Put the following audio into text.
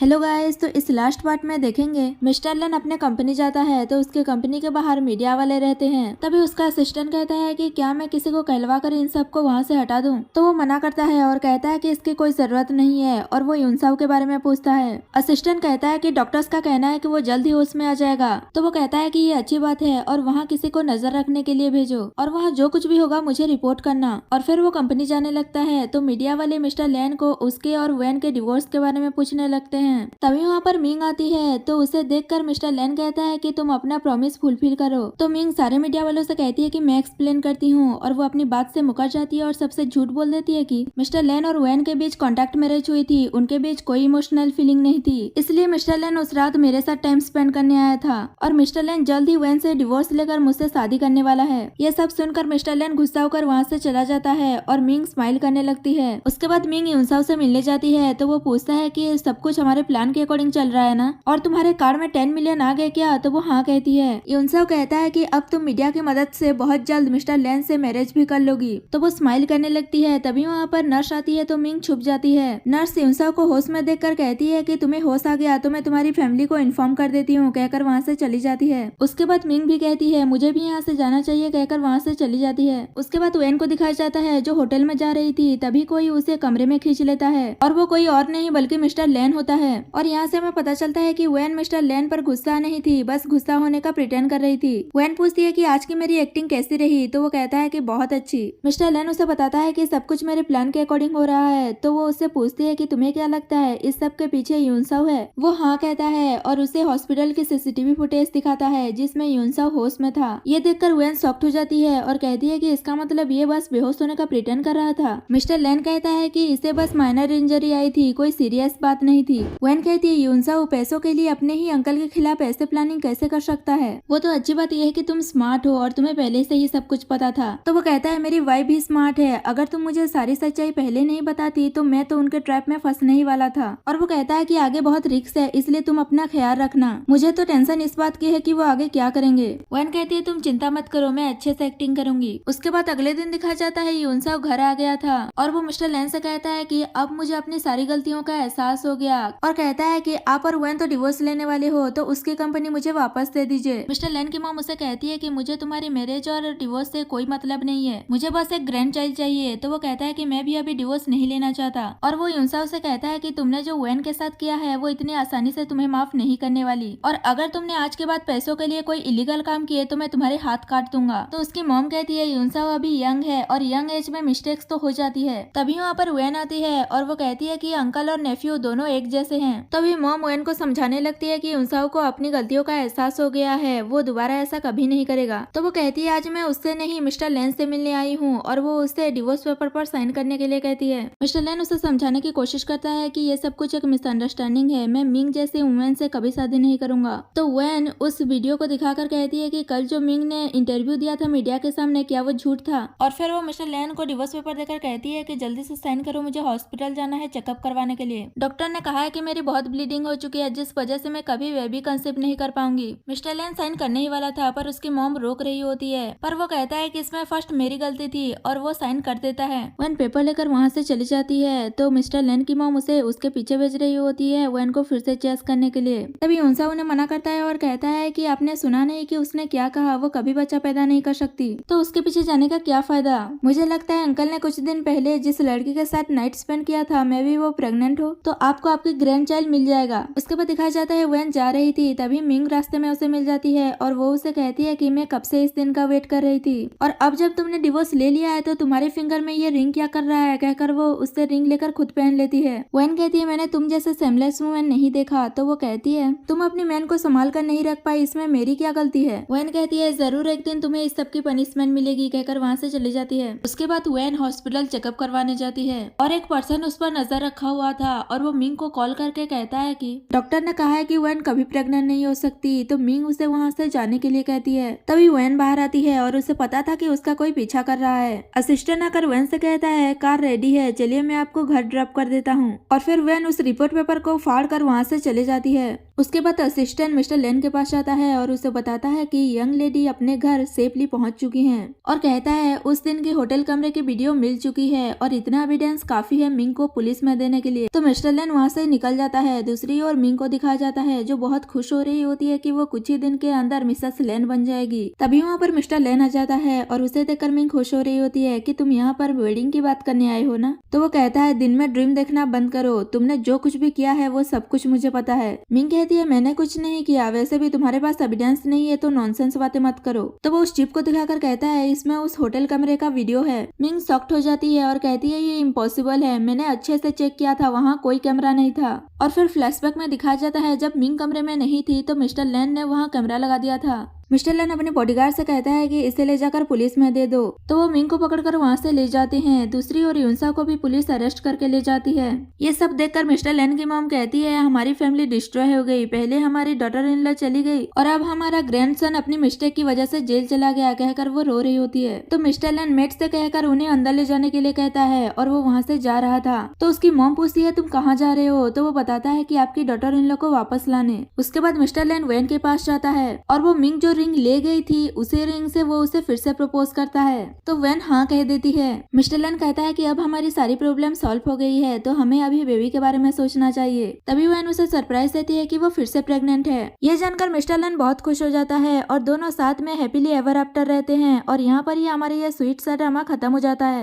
Hello guys, तो इस last part में देखेंगे मिस्टर लन अपने कंपनी जाता है तो उसके कंपनी के बाहर मीडिया वाले रहते हैं। तभी उसका असिस्टेंट कहता है कि क्या मैं किसी को कहलवा कर इन सबको वहाँ से हटा दूं? तो वो मना करता है और कहता है कि इसकी कोई जरूरत नहीं है और वो यूनसाओ के बारे में पूछता है। असिस्टेंट कहता है कि डॉक्टर्स का कहना है कि वो जल्द ही होश में आ जाएगा। तो वो कहता है कि ये अच्छी बात है और वहाँ किसी को नजर रखने के लिए भेजो और वहाँ जो कुछ भी होगा मुझे रिपोर्ट करना। और फिर वो कंपनी जाने लगता है तो मीडिया वाले मिस्टर लैन को उसके और वैन के डिवोर्स के बारे में पूछने लगते हैं। तभी वहाँ पर मिंग आती है तो उसे देखकर मिस्टर लैन कहता है कि तुम अपना प्रॉमिस फुलफिल करो। तो मिंग सारे मीडिया वालों से कहती है कि मैं एक्सप्लेन करती हूँ और वो अपनी बात से मुकर जाती है और सबसे झूठ बोल देती है कि मिस्टर लैन और वैन के बीच कॉन्टैक्ट मैरिज हुई थी, उनके बीच कोई इमोशनल फीलिंग नहीं थी, इसलिए मिस्टर लैन उस रात मेरे साथ टाइम स्पेंड करने आया था और मिस्टर लैन जल्द ही वैन से डिवोर्स लेकर मुझसे शादी करने वाला है। ये सब सुनकर मिस्टर लैन गुस्सा होकर वहाँ से चला जाता है और मिंग स्माइल करने लगती है। उसके बाद मिंग यूनसाओ से मिलने जाती है तो वो पूछता है कि सब कुछ हमारे प्लान के अकॉर्डिंग चल रहा है ना, और तुम्हारे कार्ड में 10 मिलियन आ गए क्या? तो वो हाँ कहती है। यूनसाओ कहता है कि अब तुम मीडिया की मदद से बहुत जल्द मिस्टर लैन से मैरिज भी कर लोगी। तो वो स्माइल करने लगती है। तभी वहाँ पर नर्स आती है तो मिंग छुप जाती है। नर्स यूनसाओ को होश में देखकर कहती है कि तुम्हें होश आ गया तो मैं तुम्हारी फैमिली को इन्फॉर्म कर देती हूँ, कहकर वहाँ से चली जाती है। उसके बाद मिंग भी कहती है मुझे भी यहाँ से जाना चाहिए, कहकर वहाँ से चली जाती है। उसके बाद वैन को दिखाया जाता है जो होटल में जा रही थी। तभी कोई उसे कमरे में खींच लेता है और वो कोई और नहीं बल्कि मिस्टर लैन होता है। और यहाँ से हमें पता चलता है कि वैन मिस्टर लैन पर गुस्सा नहीं थी, बस गुस्सा होने का प्रिटेंड कर रही थी। वैन पूछती है कि आज की मेरी एक्टिंग कैसी रही? तो वो कहता है कि बहुत अच्छी। मिस्टर लैन उसे बताता है कि सब कुछ मेरे प्लान के अकॉर्डिंग हो रहा है। तो वो उससे पूछती है कि तुम्हें क्या लगता है इस सब के पीछे यूनसाओ है? वो हाँ कहता है और उसे हॉस्पिटल की सीसीटीवी फुटेज दिखाता है जिसमें यूनसाओ होश में था। ये देखकर वैन शॉक्ड हो जाती है और कहती है कि इसका मतलब ये बस बेहोश होने का प्रिटेंड कर रहा था। मिस्टर लैन कहता है कि इसे बस माइनर इंजरी आई थी, कोई सीरियस बात नहीं थी। वैन कहती है यूनसाओ पैसों के लिए अपने ही अंकल के खिलाफ ऐसे प्लानिंग कैसे कर सकता है? वो तो अच्छी बात यह है कि तुम स्मार्ट हो और तुम्हें पहले से ही सब कुछ पता था। तो वो कहता है मेरी वाइफ भी स्मार्ट है, अगर तुम मुझे सारी सच्चाई पहले नहीं बताती तो मैं तो उनके ट्रैप में फंसने ही वाला था। और वो कहता है कि आगे बहुत रिस्क है, इसलिए तुम अपना ख्याल रखना। मुझे तो टेंशन इस बात की है कि वो आगे क्या करेंगे। वैन कहती है तुम चिंता मत करो, मैं अच्छे से एक्टिंग करूंगी। उसके बाद अगले दिन दिखाया जाता है यूनसाओ घर आ गया था और वो मिस्टर लैन से कहता है कि अब मुझे अपनी सारी गलतियों का एहसास हो गया और कहता है कि आप और वैन तो डिवोर्स लेने वाले हो तो उसकी कंपनी मुझे वापस दे दीजिए। मिस्टर लैन की मॉम उसे कहती है कि मुझे तुम्हारी मैरिज और डिवोर्स से कोई मतलब नहीं है, मुझे बस एक ग्रैंड चाइल्ड चाहिए। तो वो कहता है कि मैं भी अभी डिवोर्स नहीं लेना चाहता। और वो यूनसाओ से कहता है कि तुमने जो वैन के साथ किया है वो इतनी आसानी से तुम्हें माफ नहीं करने वाली, और अगर तुमने आज के बाद पैसों के लिए कोई इलीगल काम किए तो मैं तुम्हारे हाथ काट दूंगा। तो उसकी मॉम कहती है यूनसाओ अभी यंग है और यंग एज में मिस्टेक्स तो हो जाती है। तभी वहाँ पर वैन आती है और वो कहती है कि अंकल और नेफ्यू दोनों एक जैसे हैं। तभी मॉम वैन को समझाने लगती है कि यूनसाओ को अपनी गलतियों का एहसास हो गया है, वो दोबारा ऐसा कभी नहीं करेगा। तो वो कहती है आज मैं उससे नहीं मिस्टर लैन से मिलने आई हूँ और वो उससे डिवोर्स पेपर पर साइन करने के लिए कहती है। मिस्टर लैन उसे समझाने की कोशिश करता है कि ये सब कुछ एक मिसअंडरस्टैंडिंग है, मैं मिंग जैसी वुमेन से कभी शादी नहीं करूंगा। तो वैन उस वीडियो को दिखाकर कहती है कि कल जो मिंग ने इंटरव्यू दिया था मीडिया के सामने, क्या वो झूठ था? और फिर वो मिस्टर लैन को डिवोर्स पेपर देकर कहती है कि जल्दी से साइन करो, मुझे हॉस्पिटल जाना है चेकअप करवाने के लिए। डॉक्टर ने कहा है कि मेरी बहुत ब्लीडिंग हो चुकी है जिस वजह से मैं कभी बेबी कंसीव नहीं कर पाऊंगी। मिस्टर लैन साइन करने ही वाला था पर उसकी मॉम रोक रही होती है, पर वो कहता है कि इसमें फर्स्ट मेरी गलती थी और वो साइन कर देता है। वैन पेपर लेकर वहाँ से चली जाती है तो मिस्टर लैन की मॉम उसे उसके पीछे भेज रही होती है वैन को फिर से चेस करने के लिए। तभी यूनसाओ उन्हें मना करता है और कहता है कि आपने सुना नहीं कि उसने क्या कहा, वो कभी बच्चा पैदा नहीं कर सकती, तो उसके पीछे जाने का क्या फायदा? मुझे लगता है अंकल ने कुछ दिन पहले जिस लड़की के साथ नाइट स्पेंड किया था मैं भी वो प्रेग्नेंट हो तो आपको आपकी ग्रैंड चाइल्ड मिल जाएगा। उसके बाद दिखाया जाता है वैन जा रही थी तभी मिंग रास्ते में उसे मिल जाती है और वो उसे कहती है कि मैं कब से इस दिन का वेट कर रही थी और अब जब तुमने डिवोर्स ले लिया है तो तुम्हारे फिंगर में ये रिंग क्या कर रहा है, कहकर वो उससे रिंग लेकर खुद पहन लेती है। वैन कहती है मैंने तुम जैसे सेमलेस वुमेन नहीं देखा। तो वो कहती है तुम अपनी मैन को संभाल कर नहीं रख पाई, इसमें मेरी क्या गलती है? वैन कहती है जरूर एक दिन तुम्हें इस सब की पनिशमेंट मिलेगी, कहकर वहाँ से चली जाती है। उसके बाद वैन हॉस्पिटल चेकअप करवाने जाती है और एक पर्सन उस पर नजर रखा हुआ था और वो मिंग को कॉल करके कहता है कि डॉक्टर ने कहा है कि वैन कभी प्रेग्नेंट नहीं हो सकती। तो मिंग उसे वहाँ से जाने के लिए कहती है। तभी वैन बाहर आती है और उसे पता था कि उसका कोई पीछा कर रहा है। असिस्टेंट आकर वैन से कहता है कार रेडी है, चलिए मैं आपको घर ड्रॉप कर देता हूँ। और फिर वैन उस रिपोर्ट पेपर को फाड़ कर वहाँ से चले जाती है। उसके बाद असिस्टेंट मिस्टर लेन के पास जाता है और उसे बताता है कि यंग लेडी अपने घर सेफली पहुंच चुकी हैं और कहता है उस दिन की होटल कमरे की वीडियो मिल चुकी है और इतना एविडेंस काफी है मिंग को पुलिस में देने के लिए। तो मिस्टर लेन वहाँ से निकल जाता है। दूसरी ओर मिंग को दिखाया जाता है जो बहुत खुश हो रही होती है कि वो कुछ ही दिन के अंदर मिसेस लेन बन जाएगी। तभी वहाँ पर मिस्टर लेन आ जाता है और उसे देखकर मिंग खुश हो रही होती है कि तुम यहाँ पर वेडिंग की बात करने आए हो ना। तो वो कहता है दिन में ड्रीम देखना बंद करो, तुमने जो कुछ भी किया है वो सब कुछ मुझे पता है। मिंग कहती है मैंने कुछ नहीं किया, वैसे भी तुम्हारे पास एविडेंस नहीं है तो नॉनसेंस बातें मत करो। तो वो उस चिप को दिखाकर कहता है इसमें उस होटल कमरे का वीडियो है। मिंग शॉक्ड हो जाती है और कहती है ये इम्पॉसिबल है, मैंने अच्छे से चेक किया था, वहाँ कोई कैमरा नहीं था। और फिर फ्लैशबैक में दिखाया जाता है जब मिंग कमरे में नहीं थी तो मिस्टर लेन ने वहाँ कैमरा लगा दिया था। मिस्टर लेन अपने बॉडीगार्ड से कहता है कि इसे ले जाकर पुलिस में दे दो। तो वो मिंग को पकड़कर वहाँ से ले जाते हैं। दूसरी ओर यूनसा को भी पुलिस अरेस्ट करके ले जाती है। ये सब देखकर मिस्टर लेन की मॉम कहती है हमारी फैमिली डिस्ट्रॉय हो गई, पहले हमारी डॉटर इन लॉ चली गई और अब हमारा ग्रैंडसन अपनी मिस्टेक की वजह से जेल चला गया, कहकर वो रो रही होती है। तो मिस्टर लेन मेट से कहकर उन्हें अंदर ले जाने के लिए कहता है और वो वहाँ से जा रहा था। तो उसकी मॉम पूछती है तुम कहाँ जा रहे हो। तो वो बताता है कि आपकी डॉटर इन लॉ को वापस लाने। उसके बाद मिस्टर लेन वैन के पास जाता है और वो मिंग जो रिंग ले गई थी उसी रिंग से वो उसे फिर से प्रपोज करता है। तो वैन हाँ कह देती है। मिस्टर लेन कहता है कि अब हमारी सारी प्रॉब्लम सॉल्व हो गई है तो हमें अभी बेबी के बारे में सोचना चाहिए। तभी वैन उसे सरप्राइज देती है कि वो फिर से प्रेग्नेंट है। ये जानकर मिस्टर लेन बहुत खुश हो जाता है और दोनों साथ में हैप्पीली एवर आफ्टर रहते हैं। और यहाँ पर ही हमारा ये स्वीट सा ड्रामा खत्म हो जाता है।